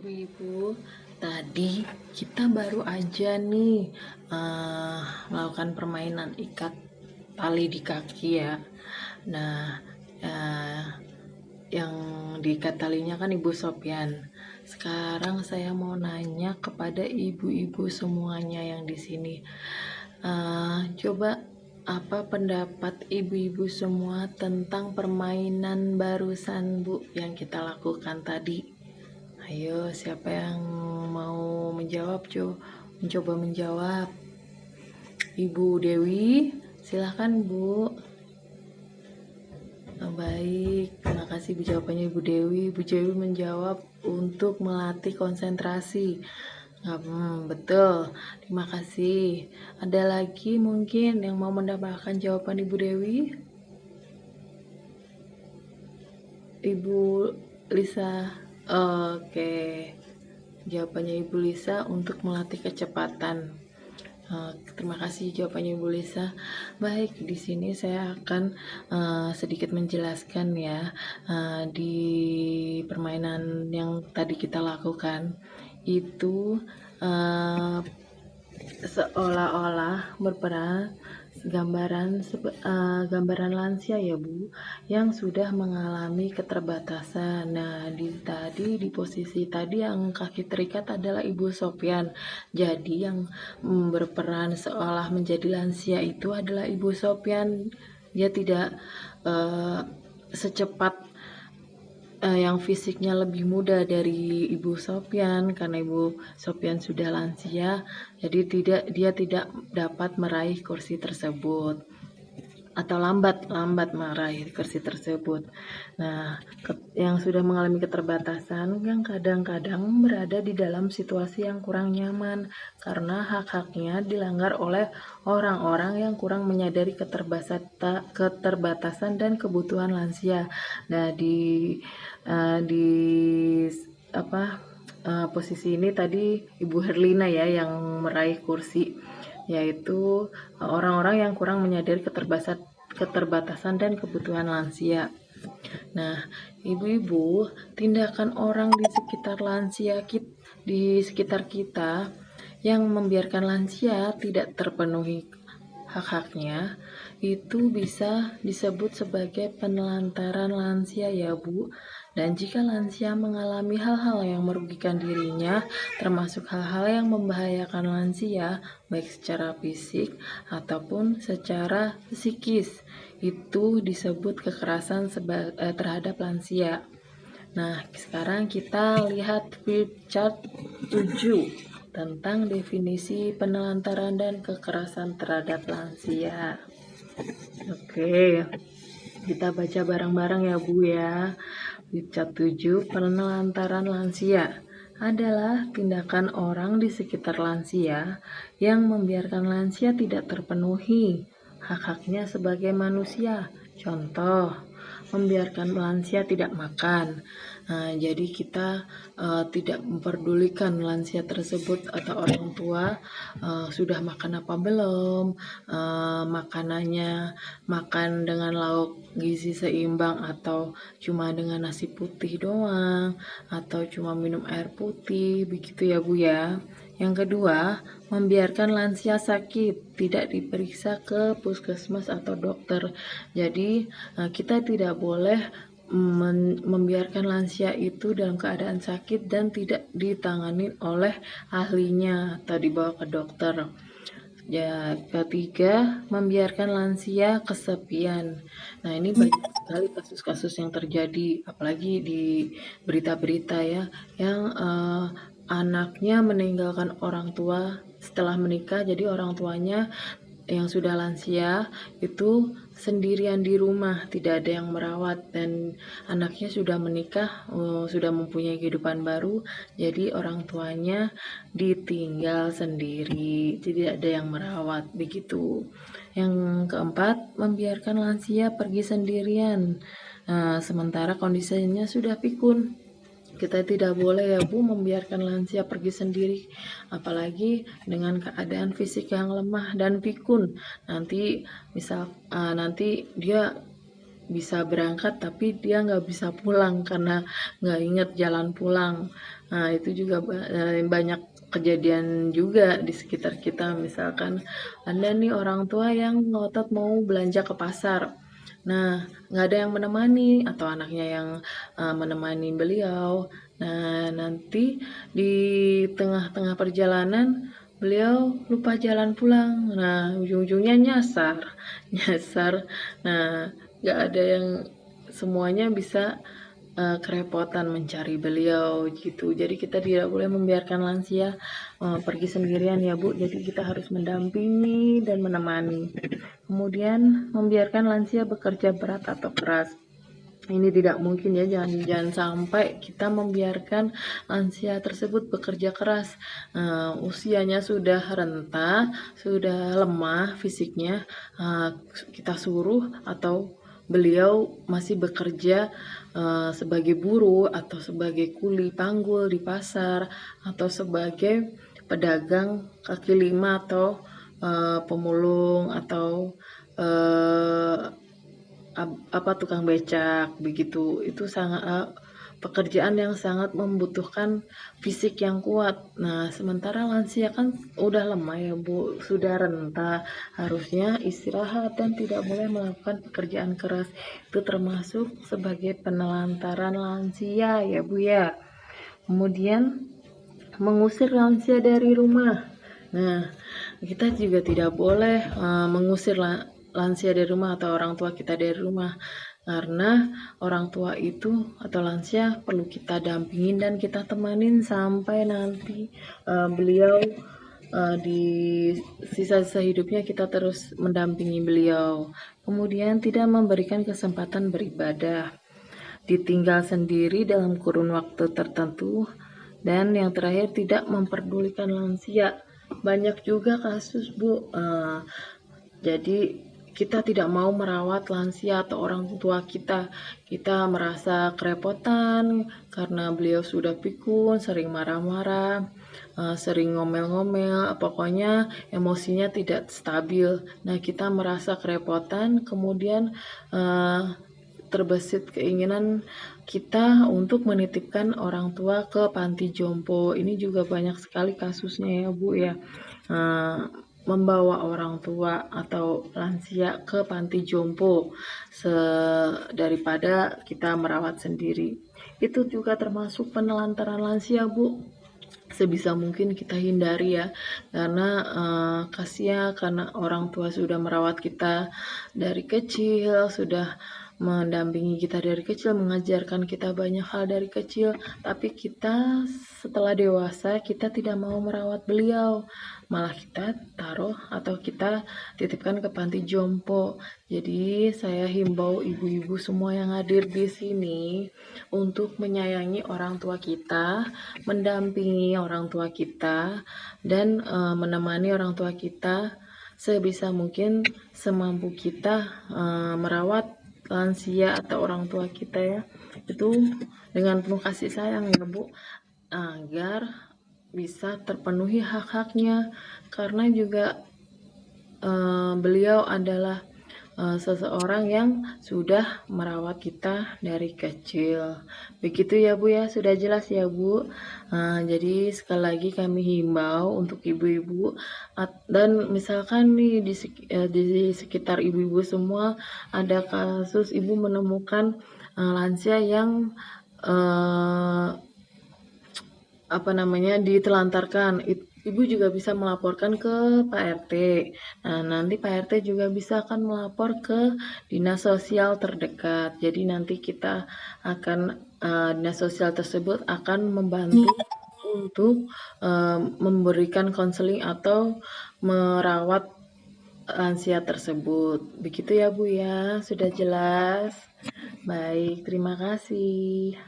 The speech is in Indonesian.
Ibu-ibu, tadi kita baru aja nih melakukan permainan ikat tali di kaki ya. Nah, eh, yang diikat talinya kan Ibu Sopyan. Sekarang saya mau nanya kepada ibu-ibu semuanya yang di sini. Coba apa pendapat ibu-ibu semua tentang permainan barusan Bu yang kita lakukan tadi? Ayo, siapa yang mau menjawab, mencoba menjawab? Ibu Dewi, silahkan Bu. Baik, terima kasih Bu jawabannya Ibu Dewi. Ibu Dewi menjawab untuk melatih konsentrasi. Betul, terima kasih. Ada lagi mungkin yang mau mendapatkan jawaban Ibu Dewi? Ibu Lisa, oke. Jawabannya Ibu Lisa untuk melatih kecepatan. Terima kasih jawabannya Ibu Lisa. Baik, di sini saya akan sedikit menjelaskan ya di permainan yang tadi kita lakukan itu seolah-olah berperan gambaran lansia ya Bu, yang sudah mengalami keterbatasan. Nah, di posisi tadi yang kaki terikat adalah Ibu Sopyan. Jadi yang berperan seolah menjadi lansia itu adalah Ibu Sopyan. Dia tidak secepat yang fisiknya lebih muda dari Ibu Sopyan, karena Ibu Sopyan sudah lansia, jadi dia tidak dapat meraih kursi tersebut atau lambat meraih kursi tersebut. Nah, yang sudah mengalami keterbatasan yang kadang-kadang berada di dalam situasi yang kurang nyaman karena hak-haknya dilanggar oleh orang-orang yang kurang menyadari keterbatasan dan kebutuhan lansia. Nah, di posisi ini tadi Ibu Herlina ya yang meraih kursi, yaitu orang-orang yang kurang menyadari keterbatasan dan kebutuhan lansia. Nah, ibu-ibu, tindakan orang di sekitar kita yang membiarkan lansia tidak terpenuhi hak-haknya itu bisa disebut sebagai penelantaran lansia ya Bu. Dan jika lansia mengalami hal-hal yang merugikan dirinya, termasuk hal-hal yang membahayakan lansia, baik secara fisik ataupun secara psikis, itu disebut kekerasan terhadap lansia. Nah, sekarang kita lihat flip chart 7 tentang definisi penelantaran dan kekerasan terhadap lansia. Oke, kita baca bareng-bareng ya Bu ya. Flipchart 7, penelantaran lansia adalah tindakan orang di sekitar lansia yang membiarkan lansia tidak terpenuhi hak-haknya sebagai manusia. Contoh, membiarkan lansia tidak makan. Nah, jadi kita tidak memperdulikan lansia tersebut atau orang tua sudah makan apa belum, makanannya makan dengan lauk gizi seimbang atau cuma dengan nasi putih doang, atau cuma minum air putih, begitu ya Bu ya. Yang kedua, membiarkan lansia sakit, tidak diperiksa ke puskesmas atau dokter. Jadi, kita tidak boleh membiarkan lansia itu dalam keadaan sakit dan tidak ditangani oleh ahlinya atau dibawa ke dokter. Ya, ketiga, membiarkan lansia kesepian. Nah, ini banyak sekali kasus-kasus yang terjadi, apalagi di berita-berita ya, yang anaknya meninggalkan orang tua setelah menikah, jadi orang tuanya yang sudah lansia itu sendirian di rumah, tidak ada yang merawat, dan anaknya sudah menikah, sudah mempunyai kehidupan baru, jadi orang tuanya ditinggal sendiri, tidak ada yang merawat, begitu. Yang keempat, membiarkan lansia pergi sendirian, sementara kondisinya sudah pikun. Kita tidak boleh ya Bu membiarkan lansia pergi sendiri, apalagi dengan keadaan fisik yang lemah dan pikun. Nanti dia bisa berangkat tapi dia nggak bisa pulang karena nggak inget jalan pulang. Nah, itu juga banyak kejadian juga di sekitar kita. Misalkan ada nih orang tua yang ngotot mau belanja ke pasar. Nah, nggak ada yang menemani atau anaknya yang menemani beliau. Nah, nanti di tengah-tengah perjalanan beliau lupa jalan pulang. Nah, ujung-ujungnya nyasar. Nyasar. Nah, nggak ada yang semuanya bisa kerepotan mencari beliau gitu. Jadi kita tidak boleh membiarkan lansia pergi sendirian ya Bu. Jadi kita harus mendampingi dan menemani. Kemudian membiarkan lansia bekerja berat atau keras. Ini tidak mungkin ya, jangan sampai kita membiarkan lansia tersebut bekerja keras. Usianya sudah renta, sudah lemah fisiknya, kita suruh atau beliau masih bekerja sebagai buruh atau sebagai kuli panggul di pasar atau sebagai pedagang kaki lima atau pemulung atau tukang becak begitu. Itu sangat pekerjaan yang sangat membutuhkan fisik yang kuat. Nah, sementara lansia kan udah lemah ya Bu, sudah renta, harusnya istirahat dan tidak boleh melakukan pekerjaan keras. Itu termasuk sebagai penelantaran lansia ya Bu ya. Kemudian mengusir lansia dari rumah. Nah, kita juga tidak boleh mengusir lansia dari rumah atau orang tua kita dari rumah, karena orang tua itu atau lansia perlu kita dampingin dan kita temanin sampai nanti beliau di sisa-sisa hidupnya kita terus mendampingi beliau. Kemudian tidak memberikan kesempatan beribadah, ditinggal sendiri dalam kurun waktu tertentu, dan yang terakhir tidak memperdulikan lansia. Banyak juga kasus Bu, jadi kita tidak mau merawat lansia atau orang tua kita. Kita merasa kerepotan karena beliau sudah pikun, sering marah-marah, sering ngomel-ngomel, pokoknya emosinya tidak stabil. Nah, kita merasa kerepotan, kemudian terbesit keinginan kita untuk menitipkan orang tua ke panti jompo. Ini juga banyak sekali kasusnya ya Bu ya. Membawa orang tua atau lansia ke panti jompo daripada kita merawat sendiri. Itu juga termasuk penelantaran lansia Bu. Sebisa mungkin kita hindari ya, karena kasihan karena orang tua sudah merawat kita dari kecil, sudah mendampingi kita dari kecil, mengajarkan kita banyak hal dari kecil, tapi kita setelah dewasa kita tidak mau merawat beliau, malah kita taruh atau kita titipkan ke panti jompo. Jadi saya himbau ibu-ibu semua yang hadir di sini untuk menyayangi orang tua kita, mendampingi orang tua kita, dan menemani orang tua kita sebisa mungkin, semampu kita merawat lansia atau orang tua kita ya, itu dengan penuh kasih sayang ya Bu, agar bisa terpenuhi hak-haknya, karena juga beliau adalah seseorang yang sudah merawat kita dari kecil. Begitu ya Bu ya, sudah jelas ya Bu. Jadi sekali lagi kami himbau untuk ibu-ibu dan misalkan nih di sekitar ibu-ibu semua ada kasus ibu menemukan lansia yang ditelantarkan, ibu juga bisa melaporkan ke Pak RT. Nah, nanti Pak RT juga bisa akan melapor ke dinas sosial terdekat. Jadi nanti kita akan dinas sosial tersebut akan membantu untuk memberikan konseling atau merawat lansia tersebut. Begitu ya Bu ya, sudah jelas. Baik, terima kasih.